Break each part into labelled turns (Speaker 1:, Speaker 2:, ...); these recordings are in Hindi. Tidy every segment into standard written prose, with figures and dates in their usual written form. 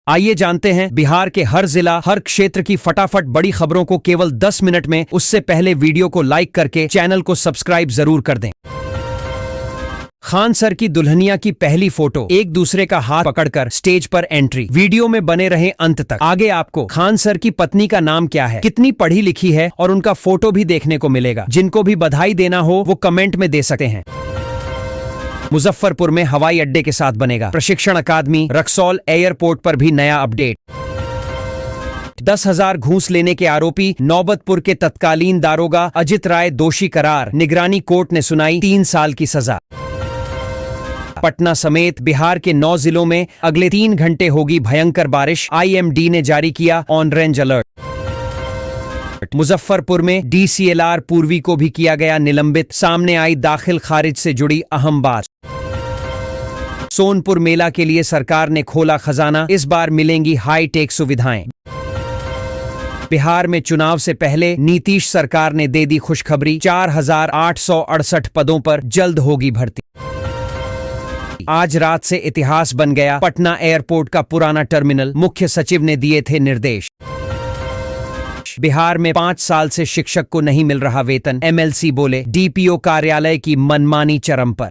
Speaker 1: आइए जानते हैं बिहार के हर जिला, हर क्षेत्र की फटाफट बड़ी खबरों को केवल 10 मिनट में। उससे पहले वीडियो को लाइक करके चैनल को सब्सक्राइब जरूर कर दें। खान सर की दुल्हनिया की पहली फोटो, एक दूसरे का हाथ पकड़कर स्टेज पर एंट्री। वीडियो में बने रहे अंत तक। आगे आपको खान सर की पत्नी का नाम क्या है, कितनी पढ़ी लिखी है और उनका फोटो भी देखने को मिलेगा। जिनको भी बधाई देना हो वो कमेंट में दे सकते हैं। मुजफ्फरपुर में हवाई अड्डे के साथ बनेगा प्रशिक्षण अकादमी। रक्सौल एयरपोर्ट पर भी नया अपडेट। 10,000 घूस लेने के आरोपी नौबतपुर के तत्कालीन दारोगा अजित राय दोषी करार। निगरानी कोर्ट ने सुनाई 3 साल की सजा। पटना समेत बिहार के 9 जिलों में अगले 3 घंटे होगी भयंकर बारिश। IMD ने जारी किया ऑरेंज अलर्ट। मुजफ्फरपुर में DCLR पूर्वी को भी किया गया निलंबित। सामने आई दाखिल खारिज से जुड़ी अहम बात। सोनपुर मेला के लिए सरकार ने खोला खजाना। इस बार मिलेंगी हाई टेक सुविधाएं। बिहार में चुनाव से पहले नीतीश सरकार ने दे दी खुशखबरी। 4,868 पदों पर जल्द होगी भर्ती। आज रात से इतिहास बन गया पटना एयरपोर्ट का पुराना टर्मिनल। मुख्य सचिव ने दिए थे निर्देश। बिहार में 5 साल से शिक्षक को नहीं मिल रहा वेतन। MLC बोले DPO कार्यालय की मनमानी चरम पर।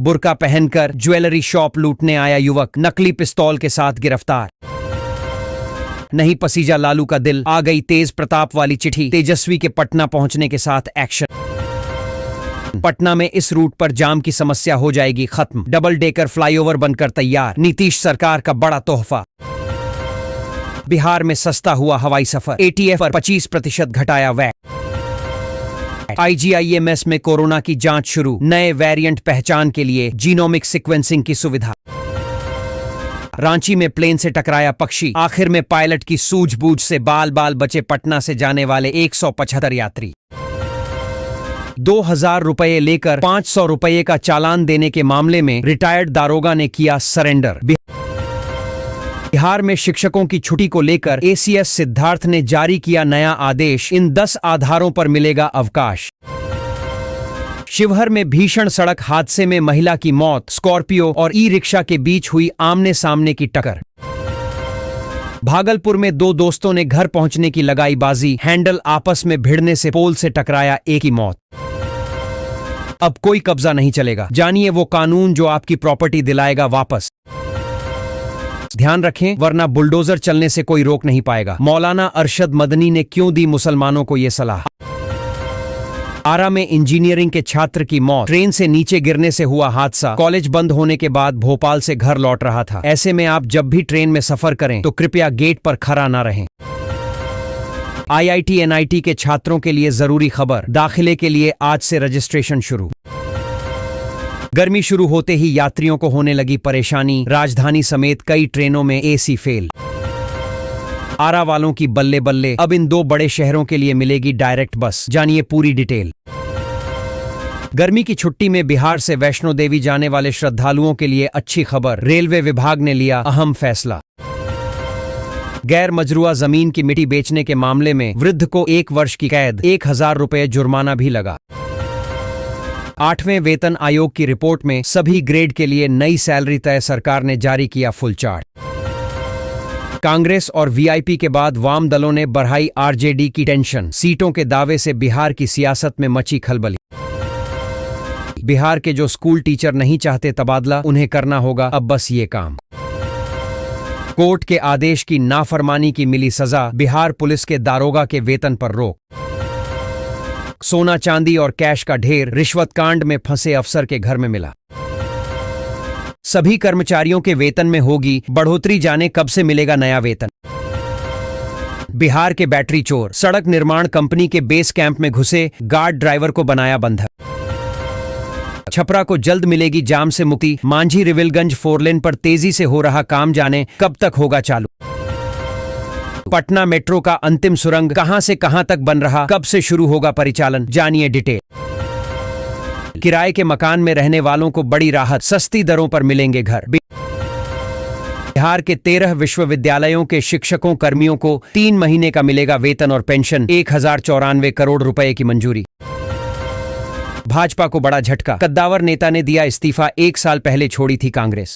Speaker 1: बुर्का पहनकर ज्वेलरी शॉप लूटने आया युवक नकली पिस्तौल के साथ गिरफ्तार। नहीं पसीजा लालू का दिल, आ गई तेज प्रताप वाली चिट्ठी। तेजस्वी के पटना पहुंचने के साथ एक्शन। पटना में इस रूट पर जाम की समस्या हो जाएगी खत्म। डबल डेकर फ्लाईओवर बनकर तैयार। नीतीश सरकार का बड़ा तोहफा। बिहार में सस्ता हुआ हवाई सफर। ATF पर 25% घटाया वैट। IGIMS में कोरोना की जांच शुरू। नए वेरिएंट पहचान के लिए जीनोमिक सीक्वेंसिंग की सुविधा। रांची में प्लेन से टकराया पक्षी। आखिर में पायलट की सूझबूझ से बाल बाल बचे पटना से जाने वाले 175 यात्री। 2,000 रुपये लेकर 500 रुपये का चालान देने के मामले में रिटायर्ड दारोगा ने किया सरेंडर। बिहार में शिक्षकों की छुट्टी को लेकर ACS सिद्धार्थ ने जारी किया नया आदेश। इन 10 आधारों पर मिलेगा अवकाश। शिवहर में भीषण सड़क हादसे में महिला की मौत। स्कॉर्पियो और ई-रिक्शा के बीच हुई आमने सामने की टक्कर। भागलपुर में 2 दोस्तों ने घर पहुंचने की लगाई बाजी। हैंडल आपस में भिड़ने से पोल से टकराया, एक की मौत। अब कोई कब्जा नहीं चलेगा। जानिए वो कानून जो आपकी प्रॉपर्टी दिलाएगा वापस। ध्यान रखें वरना बुलडोजर चलने से कोई रोक नहीं पाएगा। मौलाना अरशद मदनी ने क्यों दी मुसलमानों को ये सलाह। आरा में इंजीनियरिंग के छात्र की मौत। ट्रेन से नीचे गिरने से हुआ हादसा। कॉलेज बंद होने के बाद भोपाल से घर लौट रहा था। ऐसे में आप जब भी ट्रेन में सफर करें तो कृपया गेट पर खड़ा ना रहें। IIT NIT के छात्रों के लिए जरूरी खबर। दाखिले के लिए आज से रजिस्ट्रेशन शुरू। गर्मी शुरू होते ही यात्रियों को होने लगी परेशानी। राजधानी समेत कई ट्रेनों में AC फेल। आरा वालों की बल्ले बल्ले। अब इन 2 बड़े शहरों के लिए मिलेगी डायरेक्ट बस। जानिए पूरी डिटेल। गर्मी की छुट्टी में बिहार से वैष्णो देवी जाने वाले श्रद्धालुओं के लिए अच्छी खबर। रेलवे विभाग ने लिया अहम फैसला। गैर मजरूआ जमीन की मिट्टी बेचने के मामले में वृद्ध को 1 वर्ष की कैद, 1,000 रुपये जुर्माना भी लगा। 8वें वेतन आयोग की रिपोर्ट में सभी ग्रेड के लिए नई सैलरी तय। सरकार ने जारी किया फुल चार्ट। कांग्रेस और VIP के बाद वाम दलों ने बढ़ाई RJD की टेंशन। सीटों के दावे से बिहार की सियासत में मची खलबली। बिहार के जो स्कूल टीचर नहीं चाहते तबादला, उन्हें करना होगा अब बस ये काम। कोर्ट के आदेश की नाफरमानी की मिली सजा। बिहार पुलिस के दारोगा के वेतन पर रोक। सोना चांदी और कैश का ढेर रिश्वत कांड में फंसे अफसर के घर में मिला। सभी कर्मचारियों के वेतन में होगी बढ़ोतरी। जाने कब से मिलेगा नया वेतन। बिहार के बैटरी चोर सड़क निर्माण कंपनी के बेस कैंप में घुसे। गार्ड ड्राइवर को बनाया बंधक। छपरा को जल्द मिलेगी जाम से मुक्ति। मांझी रिविलगंज 4 लेन पर तेजी से हो रहा काम, जाने कब तक होगा चालू। पटना मेट्रो का अंतिम सुरंग कहां से कहां तक बन रहा, कब से शुरू होगा परिचालन, जानिए डिटेल। किराए के मकान में रहने वालों को बड़ी राहत। सस्ती दरों पर मिलेंगे घर। बिहार के 13 विश्वविद्यालयों के शिक्षकों कर्मियों को 3 महीने का मिलेगा वेतन और पेंशन। 1,094 करोड़ रुपए की मंजूरी। भाजपा को बड़ा झटका। कद्दावर नेता ने दिया इस्तीफा। 1 साल पहले छोड़ी थी कांग्रेस।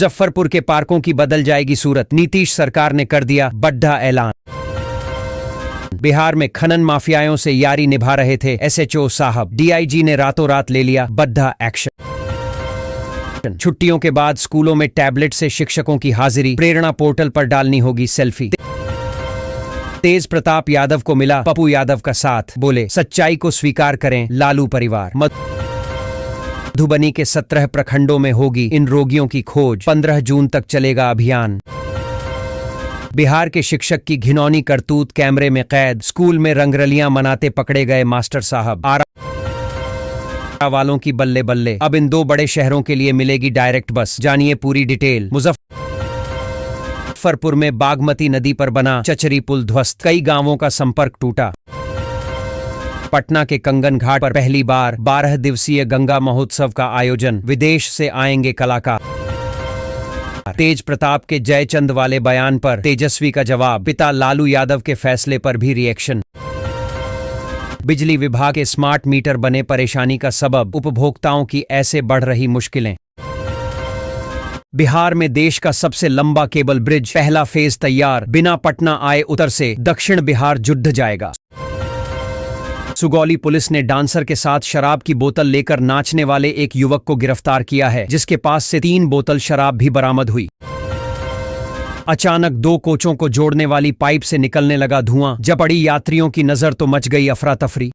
Speaker 1: मुजफ्फरपुर के पार्कों की बदल जाएगी सूरत, नीतीश सरकार ने कर दिया बड़ा ऐलान। बिहार में खनन माफियाओं से यारी निभा रहे थे एसएचओ साहब, डीआईजी ने रातों रात ले लिया बड़ा एक्शन। छुट्टियों के बाद स्कूलों में टैबलेट से शिक्षकों की हाजिरी, प्रेरणा पोर्टल पर डालनी होगी सेल्फी। तेज प्रताप यादव को मिला पप्पू यादव का साथ, बोले सच्चाई को स्वीकार करें लालू परिवार। मधुबनी के 17 प्रखंडों में होगी इन रोगियों की खोज, 15 जून तक चलेगा अभियान। बिहार के शिक्षक की घिनौनी करतूत कैमरे में कैद, स्कूल में रंगरलियां मनाते पकड़े गए मास्टर साहब। आरा वालों की बल्ले बल्ले, अब इन 2 बड़े शहरों के लिए मिलेगी डायरेक्ट बस, जानिए पूरी डिटेल। मुजफ्फरपुर में बागमती नदी पर बना चचरी पुल ध्वस्त, कई गांवों का संपर्क टूटा। पटना के कंगन घाट पर पहली बार 12 दिवसीय गंगा महोत्सव का आयोजन, विदेश से आएंगे कलाकार। तेज प्रताप के जयचंद वाले बयान पर तेजस्वी का जवाब, पिता लालू यादव के फैसले पर भी रिएक्शन। बिजली विभाग के स्मार्ट मीटर बने परेशानी का सबब, उपभोक्ताओं की ऐसे बढ़ रही मुश्किलें। बिहार में देश का सबसे लंबा केबल ब्रिज, पहला फेज तैयार, बिना पटना आए उत्तर से दक्षिण बिहार जुड़ जाएगा। सुगौली पुलिस ने डांसर के साथ शराब की बोतल लेकर नाचने वाले एक युवक को गिरफ्तार किया है, जिसके पास से 3 बोतल शराब भी बरामद हुई। अचानक 2 कोचों को जोड़ने वाली पाइप से निकलने लगा धुआं, जब पड़ी यात्रियों की नजर तो मच गई अफरा तफरी।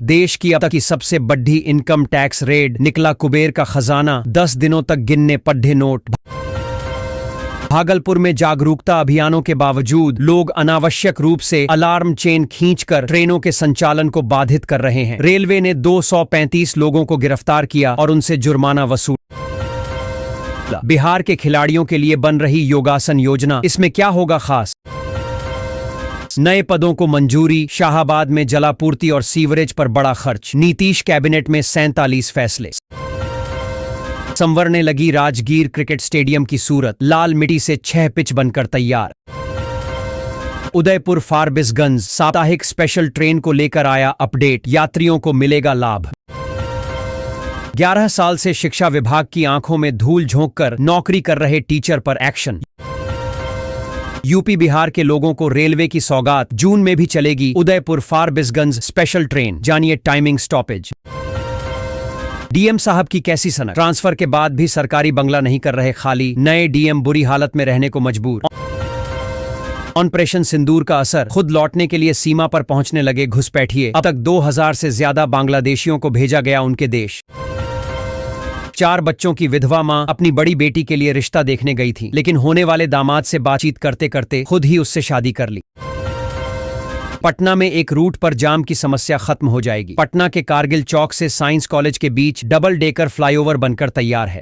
Speaker 1: देश की अब तक की सबसे बड़ी इनकम टैक्स रेड, निकला कुबेर का खजाना, 10 दिनों तक गिनने पढ़े नोट। भागलपुर में जागरूकता अभियानों के बावजूद लोग अनावश्यक रूप से अलार्म चेन खींचकर ट्रेनों के संचालन को बाधित कर रहे हैं। रेलवे ने 235 लोगों को गिरफ्तार किया और उनसे जुर्माना वसूला। बिहार के खिलाड़ियों के लिए बन रही योगासन योजना, इसमें क्या होगा खास? नए पदों को मंजूरी, शाहाबाद में जलापूर्ति और सीवरेज पर बड़ा खर्च, नीतीश कैबिनेट में 47 फैसले। संवरने लगी राजगीर क्रिकेट स्टेडियम की सूरत, लाल मिट्टी से 6 पिच बनकर तैयार। उदयपुर फारबिसगंज साप्ताहिक स्पेशल ट्रेन को लेकर आया अपडेट, यात्रियों को मिलेगा लाभ। 11 साल से शिक्षा विभाग की आंखों में धूल झोंककर नौकरी कर रहे टीचर पर एक्शन। यूपी बिहार के लोगों को रेलवे की सौगात, जून में भी चलेगी उदयपुर फारबिसगंज स्पेशल ट्रेन, जानिए टाइमिंग स्टॉपेज। डीएम साहब की कैसी सनक, ट्रांसफर के बाद भी सरकारी बंगला नहीं कर रहे खाली, नए डीएम बुरी हालत में रहने को मजबूर। ऑपरेशन सिंदूर का असर, खुद लौटने के लिए सीमा पर पहुंचने लगे घुसपैठिए, अब तक 2000 से ज्यादा बांग्लादेशियों को भेजा गया उनके देश। 4 बच्चों की विधवा मां अपनी बड़ी बेटी के लिए रिश्ता देखने गई थी, लेकिन होने वाले दामाद से बातचीत करते करते खुद ही उससे शादी कर ली। पटना में एक रूट पर जाम की समस्या खत्म हो जाएगी, पटना के कारगिल चौक से साइंस कॉलेज के बीच डबल डेकर फ्लाईओवर बनकर तैयार है।